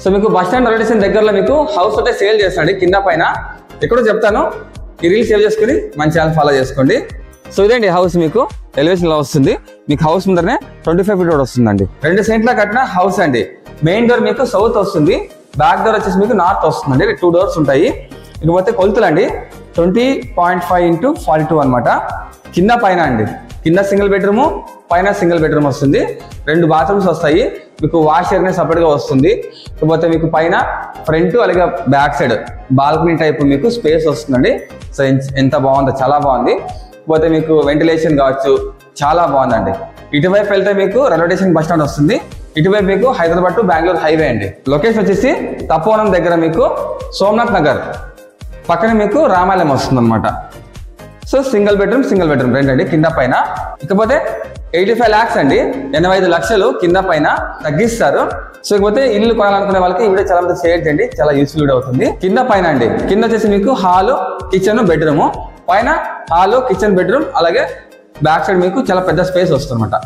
So మీకు bus stand railway station దగ్గరలో మీకు హౌస్ అయితే సేల్ చేస్తాండి కింద పైన. ఎక్కడో చెప్తాను, ఈ రీల్ సేవ్ చేసుకుని మన ఛానల్ ఫాలో చేసుకోండి. సో ఇదండి హౌస్, మీకు ఎలివేషన్ ఇలా వస్తుంది. మీకు హౌస్ ముందరనే 25 feet రోడ్ వస్తుందండి. 2 సెంట్ల కట్టిన హౌస్ అండి. మెయిన్ డోర్ మీకు సౌత్ వస్తుంది, బ్యాక్ డోర్ వచ్చేసి మీకు నార్త్ వస్తుందండి. 2 doors ఉంటాయి. ఇకపోతే కొలతలు అండి 20.5 into 42 అనమాట. కింద పైన అండి, కింద సింగిల్ బెడ్రూమ్, పైన సింగిల్ బెడ్రూమ్ వస్తుంది. 2 bathrooms వస్తాయి. మీకు వాష్ ఏరియా సపరేట్ గా వస్తుంది. ఇకపోతే మీకు పైన ఫ్రంట్ అలాగే బ్యాక్ సైడ్ బాల్కనీ టైప్ మీకు స్పేస్ వస్తుందండి. సో ఎంత బాగుందో, చాలా బాగుంది. ఇకపోతే మీకు వెంటిలేషన్ కావచ్చు, చాలా బాగుందండి. ఇటువైపు వెళ్తే మీకు రైల్వే స్టేషన్ బస్ స్టాండ్ వస్తుంది. ఇటువైపు మీకు హైదరాబాద్ టు బెంగళూరు హైవే అండి. లొకేషన్ వచ్చేసి తపోవనం దగ్గర మీకు సోమనాథ్ నగర్ పక్కన మీకు రామాలయం వస్తుంది అనమాట. సో సింగిల్ బెడ్రూమ్ రెంట్ అండి కింద పైన. ఇకపోతే 85 lakhs అండి, 85 లక్షలు కింద పైన తగ్గిస్తారు. సో ఇకపోతే ఇల్లు కొనాలనుకునే వాళ్ళకి ఈ వీడియో చాలా మంది షేర్ చేయండి, చాలా యూస్ఫుల్ వీడియో అవుతుంది. కింద పైన అండి, కింద వచ్చేసి మీకు హాలు, కిచెన్, బెడ్రూమ్, పైన హాలు, కిచెన్, బెడ్రూమ్, అలాగే బ్యాక్ సైడ్ మీకు చాలా పెద్ద స్పేస్ వస్తుంది అనమాట.